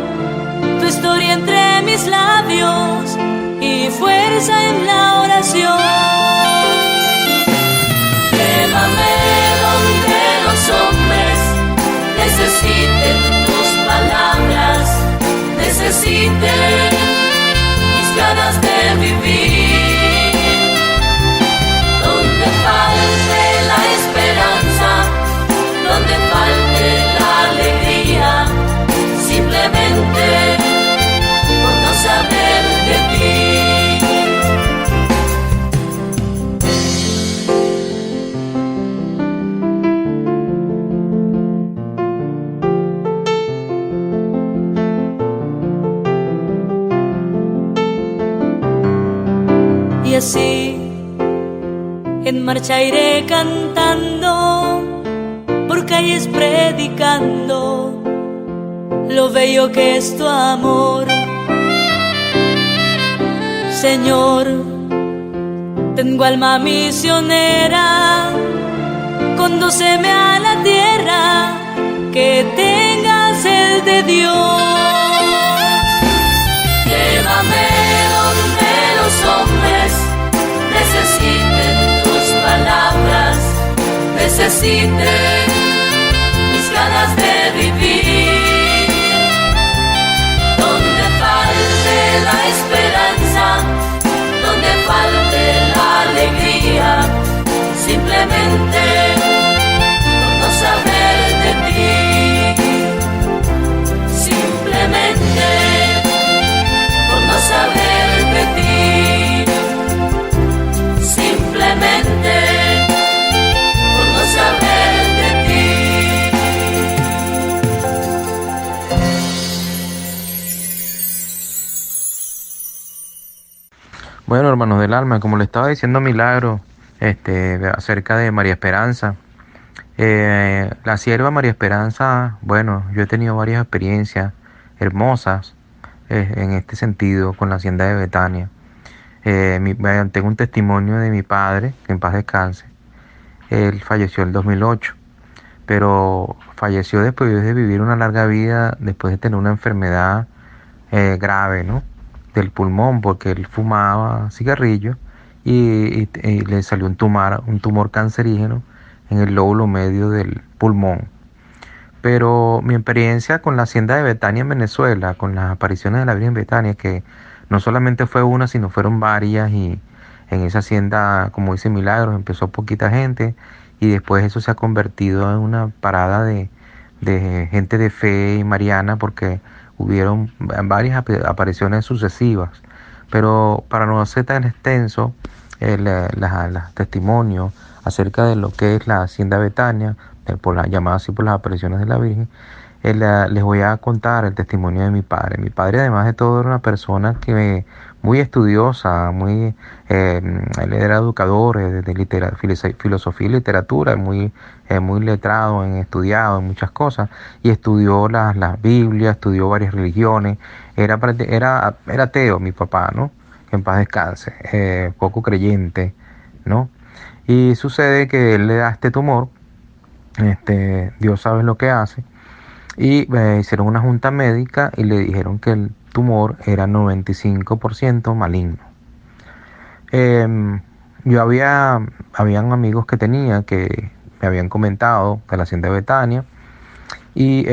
tu historia entre mis labios y fuerza en la oración. Llévame donde los hombres necesiten tus palabras, necesiten mis ganas de vivir. Donde falte la esperanza, donde falte la alegría, simplemente por no saber de ti. Y así en marcha iré cantando, por calles predicando lo bello que es tu amor. Señor, tengo alma misionera, condúceme a la tierra que tenga sed de Dios. Llévame donde los hombres necesiten tus palabras, necesiten mis ganas de vivir. Donde falte la esperanza, donde falte la alegría, simplemente por no saber de ti. Simplemente por no saber de ti. Bueno, hermanos del alma, como le estaba diciendo Milagro, acerca de María Esperanza, la sierva María Esperanza, bueno, yo he tenido varias experiencias hermosas en este sentido con la hacienda de Betania. Tengo un testimonio de mi padre, que en paz descanse. Él falleció en el 2008, pero falleció después de vivir una larga vida, después de tener una enfermedad grave, ¿no? Del pulmón, porque él fumaba cigarrillo y le salió un tumor cancerígeno en el lóbulo medio del pulmón. Pero mi experiencia con la hacienda de Betania en Venezuela, con las apariciones de la Virgen Betania, que no solamente fue una, sino fueron varias, y en esa hacienda, como dice Milagros, empezó poquita gente y después eso se ha convertido en una parada de gente de fe mariana, porque hubieron varias apariciones sucesivas. Pero para no ser tan extenso los testimonios acerca de lo que es la hacienda Betania, llamada así por las apariciones de la Virgen, les voy a contar el testimonio de mi padre. Mi padre, además de todo, era una persona muy estudiosa, él era educador de filosofía y literatura, muy letrado, estudiado en muchas cosas, y estudió la Biblia, estudió varias religiones. Era ateo mi papá, ¿no? Que en paz descanse, poco creyente, ¿no? Y sucede que él le da este tumor, Dios sabe lo que hace, y hicieron una junta médica y le dijeron que el tumor era 95% maligno. Habían amigos que tenía que me habían comentado de la hacienda de Betania, y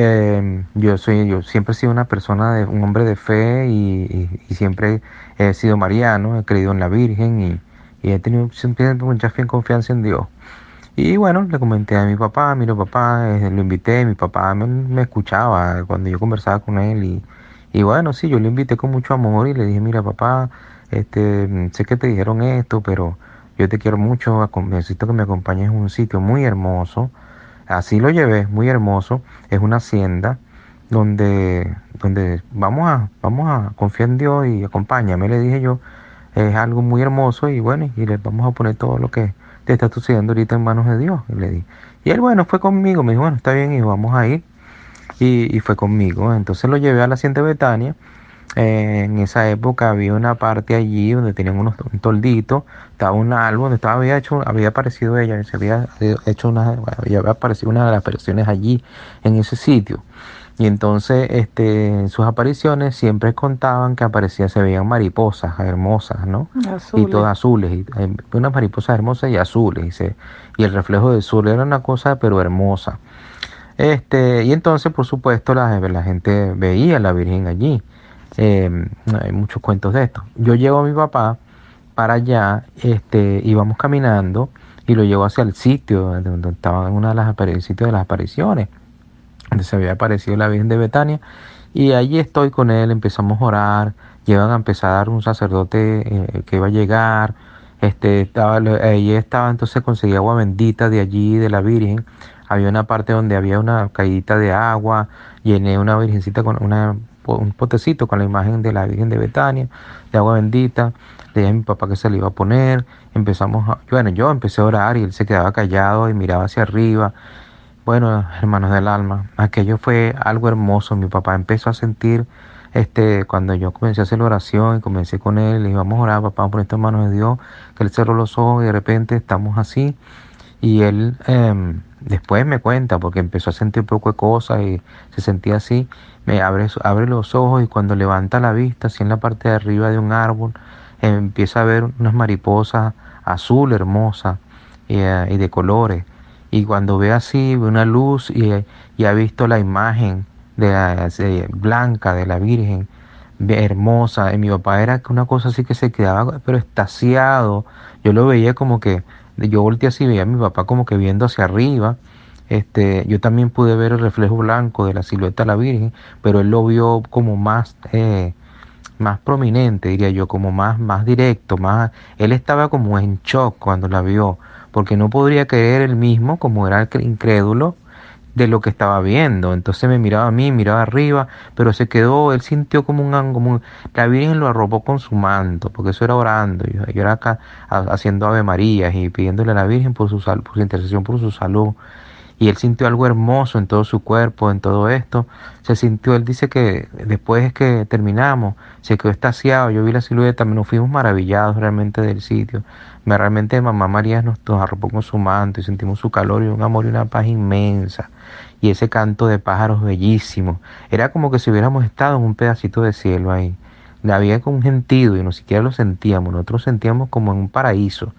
yo siempre he sido un hombre de fe, y siempre he sido mariano, he creído en la Virgen, y he tenido siempre mucha fe y confianza en Dios. Y bueno, le comenté a mi papá, mira papá, lo invité, mi papá me escuchaba cuando yo conversaba con él, y bueno, sí, yo lo invité con mucho amor y le dije, mira papá, sé que te dijeron esto, pero yo te quiero mucho, necesito que me acompañes en un sitio muy hermoso. Así lo llevé, muy hermoso, es una hacienda donde vamos a confiar en Dios y acompáñame, le dije yo, es algo muy hermoso, y bueno, y le vamos a poner todo lo que te está sucediendo ahorita en manos de Dios, le dije. Y él, bueno, fue conmigo, me dijo, bueno, está bien, hijo, vamos a ir, y fue conmigo. Entonces lo llevé a la hacienda de Betania. En esa época había una parte allí donde tenían un toldito, estaba un árbol donde había aparecido ella, había aparecido una de las apariciones allí en ese sitio. Y entonces en sus apariciones siempre contaban que se veían mariposas hermosas, ¿no? Azules. Y todas azules, unas mariposas hermosas y azules, y el reflejo del sol era una cosa pero hermosa. Y entonces, por supuesto, la gente veía a la Virgen allí. Hay muchos cuentos de esto. Yo llevo a mi papá para allá, íbamos caminando y lo llevo hacia el sitio donde estaba en el sitio de las apariciones, donde se había aparecido la Virgen de Betania, y allí estoy con él, empezamos a orar, llevan a empezar un sacerdote que iba a llegar, allí estaba, entonces conseguí agua bendita de allí, de la Virgen. Había una parte donde había una caidita de agua, llené una virgencita con un potecito con la imagen de la Virgen de Betania, de agua bendita. Le dije a mi papá que se le iba a poner. Yo empecé a orar y él se quedaba callado y miraba hacia arriba. Bueno, hermanos del alma, aquello fue algo hermoso. Mi papá empezó a sentir, cuando yo comencé a hacer la oración y comencé con él, le dije, vamos a orar, papá, vamos a poner esto en manos de Dios, que él cerró los ojos y de repente estamos así. Y él después me cuenta, porque empezó a sentir un poco de cosas y se sentía así, me abre los ojos, y cuando levanta la vista, así en la parte de arriba de un árbol, empieza a ver unas mariposas azul hermosas y de colores. Y cuando ve así, ve una luz y ha visto la imagen blanca de la Virgen, hermosa. Y mi papá era una cosa así que se quedaba pero extasiado. Yo lo veía como que, yo volteé así, veía a mi papá como que viendo hacia arriba. Yo también pude ver el reflejo blanco de la silueta de la Virgen, pero él lo vio como más prominente, diría yo, como más directo, él estaba como en shock cuando la vio, porque no podría creer él mismo, como era incrédulo, de lo que estaba viendo. Entonces me miraba a mí, miraba arriba, pero se quedó, él sintió la Virgen lo arropó con su manto, porque eso era orando. Yo era acá haciendo Ave Marías y pidiéndole a la Virgen por su intercesión, por su salud. Y él sintió algo hermoso en todo su cuerpo, en todo esto. Se sintió, él dice que después que terminamos, se quedó extasiado. Yo vi la silueta, nos fuimos maravillados realmente del sitio. Realmente Mamá María nos arropó con su manto y sentimos su calor y un amor y una paz inmensa. Y ese canto de pájaros bellísimo. Era como que si hubiéramos estado en un pedacito de cielo ahí. Había con un sentido y no siquiera lo sentíamos. Nosotros sentíamos como en un paraíso.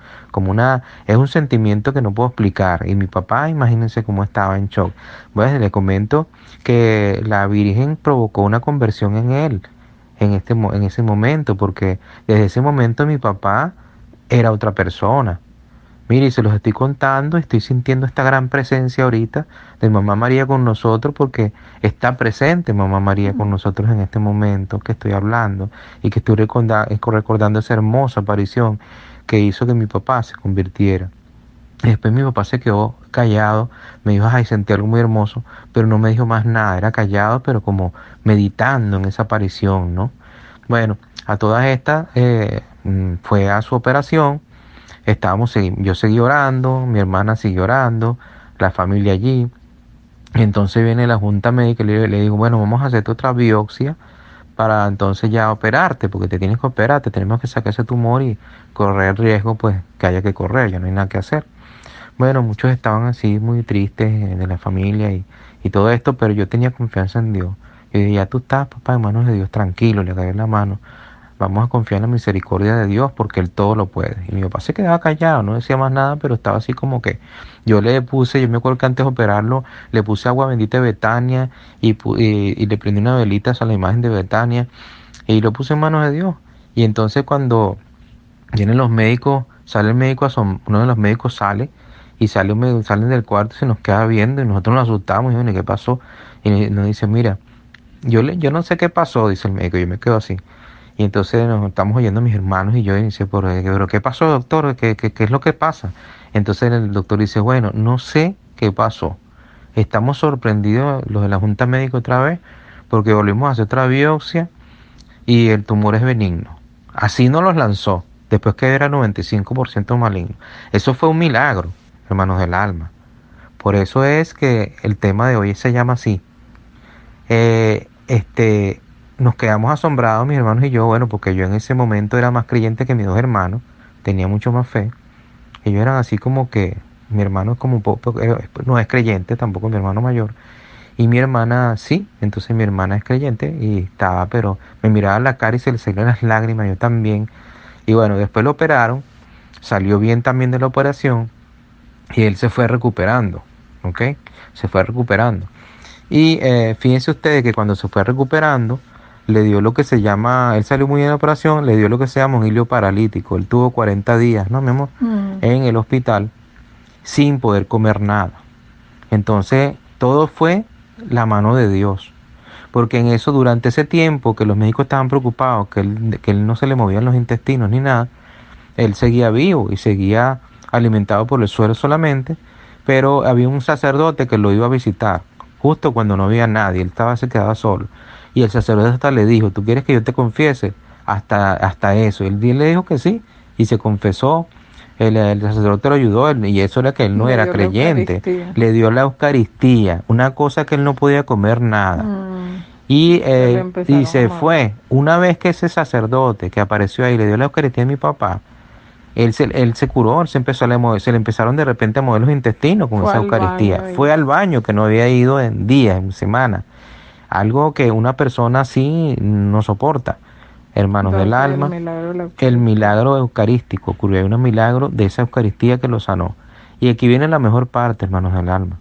Es un sentimiento que no puedo explicar. Y mi papá, imagínense cómo estaba en shock. Bueno, le comento que la Virgen provocó una conversión en él en ese momento, porque desde ese momento mi papá era otra persona. Mire, y se los estoy contando, estoy sintiendo esta gran presencia ahorita de Mamá María con nosotros, porque está presente Mamá María con nosotros en este momento que estoy hablando y que estoy recordando esa hermosa aparición que hizo que mi papá se convirtiera. Y después mi papá se quedó callado, me dijo, ay, sentí algo muy hermoso, pero no me dijo más nada, era callado, pero como meditando en esa aparición, ¿no? Bueno, a todas estas fue a su operación. Yo seguí orando, mi hermana siguió orando, la familia allí. Entonces viene la junta médica y le digo, bueno, vamos a hacerte otra biopsia para entonces ya operarte, porque te tienes que operar, te tenemos que sacar ese tumor y correr el riesgo pues que haya que correr, ya no hay nada que hacer. Bueno, muchos estaban así muy tristes de la familia y todo esto, pero yo tenía confianza en Dios. Y dije, ya tú estás, papá, en manos de Dios, tranquilo, le caí la mano. Vamos a confiar en la misericordia de Dios porque Él todo lo puede. Y mi papá se quedaba callado, no decía más nada, pero estaba así como que yo me acuerdo que antes de operarlo, le puse agua bendita de Betania y le prendí una velita a la imagen de Betania y lo puse en manos de Dios. Y entonces cuando vienen los médicos, sale el médico, uno de los médicos sale y salen del cuarto y se nos queda viendo y nosotros nos asustamos y bueno, ¿qué pasó? Y nos dice, mira, yo no sé qué pasó, dice el médico, yo me quedo así. Y entonces nos estamos oyendo mis hermanos y yo, y dice, pero ¿qué pasó, doctor? ¿Qué es lo que pasa? Entonces el doctor dice, bueno, no sé qué pasó. Estamos sorprendidos los de la Junta Médica otra vez, porque volvimos a hacer otra biopsia y el tumor es benigno. Así nos los lanzó, después que era 95% maligno. Eso fue un milagro, hermanos del alma. Por eso es que el tema de hoy se llama así. Nos quedamos asombrados mis hermanos y yo, bueno, porque yo en ese momento era más creyente que mis dos hermanos, tenía mucho más fe. Ellos eran así como que, mi hermano es como un poco, no es creyente, tampoco mi hermano mayor, y mi hermana sí, entonces mi hermana es creyente y estaba, pero me miraba la cara y se le salían las lágrimas, yo también. Y bueno, después lo operaron, salió bien también de la operación y él se fue recuperando, ¿ok? Se fue recuperando. Y fíjense ustedes que cuando se fue recuperando, le dio lo que se llama, él salió muy bien de la operación, le dio lo que se llama un hilio paralítico. Él tuvo 40 días, ¿no, mi amor? En el hospital sin poder comer nada. Entonces, todo fue la mano de Dios. Porque en eso, durante ese tiempo que los médicos estaban preocupados, que él no se le movían los intestinos ni nada, él seguía vivo y seguía alimentado por el suelo solamente, pero había un sacerdote que lo iba a visitar, justo cuando no había nadie, se quedaba solo. Y el sacerdote hasta le dijo, ¿tú quieres que yo te confiese? Hasta eso. Él le dijo que sí, y se confesó. El sacerdote lo ayudó, y eso era que él no era creyente. Le dio la Eucaristía, una cosa que él no podía comer nada. Y se fue. Una vez que ese sacerdote que apareció ahí le dio la Eucaristía a mi papá, él se curó, se le empezaron de repente a mover los intestinos con esa Eucaristía. Fue al baño, que no había ido en días, en semanas. Algo que una persona así no soporta. Hermanos del alma, el milagro eucarístico ocurrió. Hay un milagro de esa Eucaristía que lo sanó. Y aquí viene la mejor parte, hermanos del alma.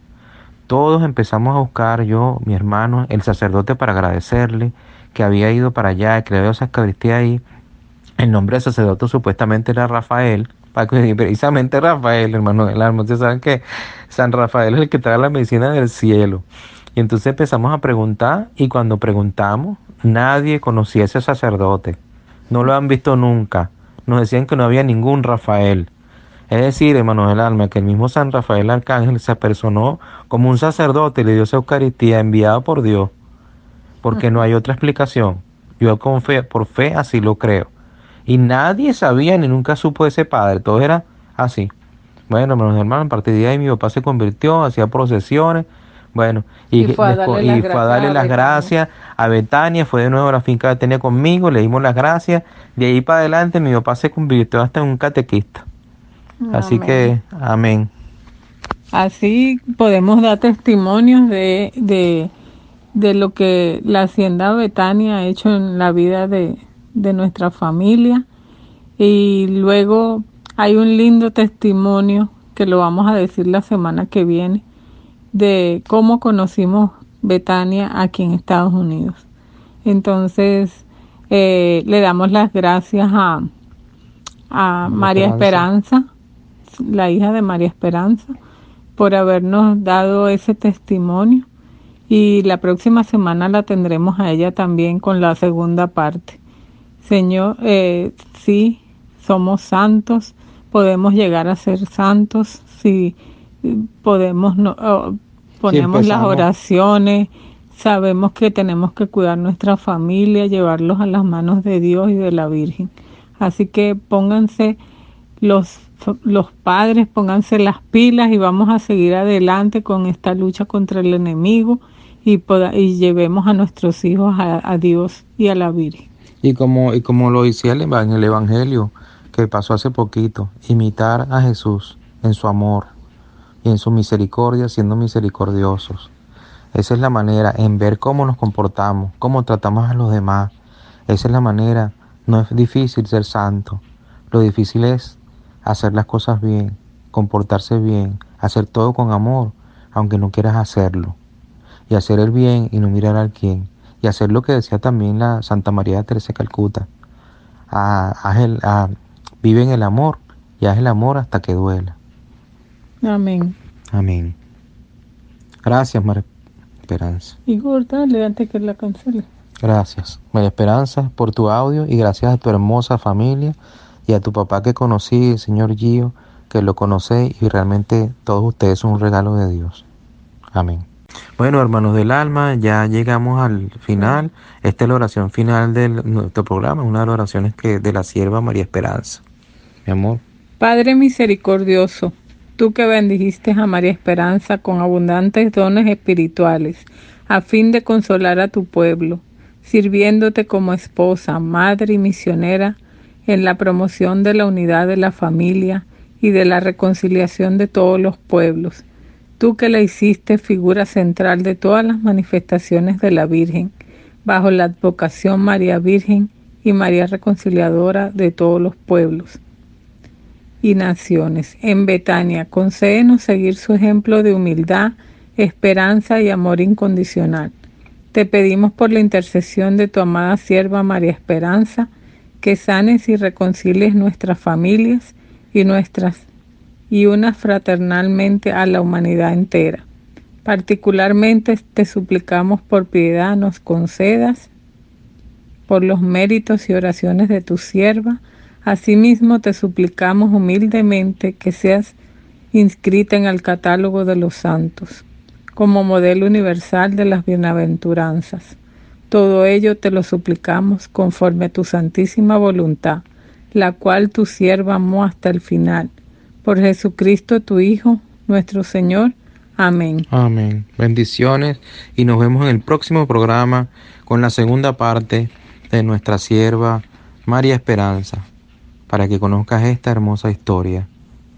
Todos empezamos a buscar, yo, mi hermano, el sacerdote, para agradecerle que había ido para allá, que le dio esa Eucaristía ahí. El nombre del sacerdote supuestamente era Rafael, precisamente Rafael, hermano del alma. Ustedes saben que San Rafael es el que trae la medicina del cielo. Y entonces empezamos a preguntar, y cuando preguntamos, nadie conocía a ese sacerdote. No lo han visto nunca. Nos decían que no había ningún Rafael. Es decir, hermanos del alma, que el mismo San Rafael Arcángel se apersonó como un sacerdote y le dio esa Eucaristía enviada por Dios, porque no hay otra explicación. Yo con fe, por fe así lo creo. Y nadie sabía ni nunca supo de ese padre, todo era así. Bueno, hermanos hermanos, a partir de ahí mi papá se convirtió, hacía procesiones, bueno, Y fue a darle las gracias a Betania, fue de nuevo a la finca que tenía conmigo, le dimos las gracias, de ahí para adelante mi papá se convirtió hasta en un catequista. Así Amén. que, amén. Así podemos dar testimonios de lo que la Hacienda Betania ha hecho en la vida de nuestra familia. Y luego hay un lindo testimonio que lo vamos a decir la semana que viene de cómo conocimos Betania aquí en Estados Unidos. Entonces, le damos las gracias a María Esperanza, la hija de María Esperanza, por habernos dado ese testimonio. Y la próxima semana la tendremos a ella también con la segunda parte. Señor, sí, somos santos, podemos llegar a ser santos si podemos, ponemos las oraciones, sabemos que tenemos que cuidar nuestra familia, llevarlos a las manos de Dios y de la Virgen. Así que pónganse los padres, pónganse las pilas y vamos a seguir adelante con esta lucha contra el enemigo y llevemos a nuestros hijos a Dios y a la Virgen. Y como lo decía el Evangelio que pasó hace poquito, imitar a Jesús en su amor y en su misericordia, siendo misericordiosos. Esa es la manera, en ver cómo nos comportamos, cómo tratamos a los demás. Esa es la manera. No es difícil ser santo. Lo difícil es hacer las cosas bien, comportarse bien, hacer todo con amor, aunque no quieras hacerlo. Y hacer el bien y no mirar al quién. Y hacer lo que decía también la Santa María de Teresa de Calcuta. Vive en el amor y haz el amor hasta que duela. Amén. Amén. Gracias, María Esperanza. Igor, dale antes que la cancele. Gracias, María Esperanza, por tu audio y gracias a tu hermosa familia y a tu papá que conocí, el señor Gio, que lo conocí y realmente todos ustedes son un regalo de Dios. Amén. Bueno, hermanos del alma, ya llegamos al final. Esta es la oración final de nuestro programa, una de las oraciones de la sierva María Esperanza. Mi amor. Padre misericordioso, tú que bendijiste a María Esperanza con abundantes dones espirituales, a fin de consolar a tu pueblo, sirviéndote como esposa, madre y misionera en la promoción de la unidad de la familia y de la reconciliación de todos los pueblos. Tú que la hiciste figura central de todas las manifestaciones de la Virgen, bajo la advocación María Virgen y María Reconciliadora de todos los pueblos y naciones. En Betania, concédenos seguir su ejemplo de humildad, esperanza y amor incondicional. Te pedimos por la intercesión de tu amada sierva María Esperanza, que sanes y reconcilies nuestras familias y unas fraternalmente a la humanidad entera. Particularmente te suplicamos por piedad nos concedas, por los méritos y oraciones de tu sierva. Asimismo te suplicamos humildemente que seas inscrita en el catálogo de los santos, como modelo universal de las bienaventuranzas. Todo ello te lo suplicamos conforme a tu santísima voluntad, la cual tu sierva amó hasta el final. Por Jesucristo tu Hijo, nuestro Señor. Amén. Amén. Bendiciones y nos vemos en el próximo programa con la segunda parte de nuestra sierva María Esperanza, para que conozcas esta hermosa historia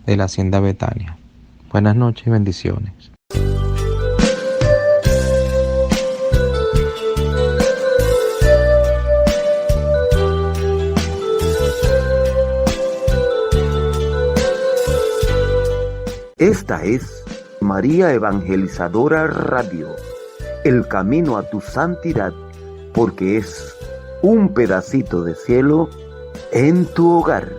de la Hacienda Betania. Buenas noches y bendiciones. Esta es María Evangelizadora Radio, el camino a tu santidad, porque es un pedacito de cielo en tu hogar.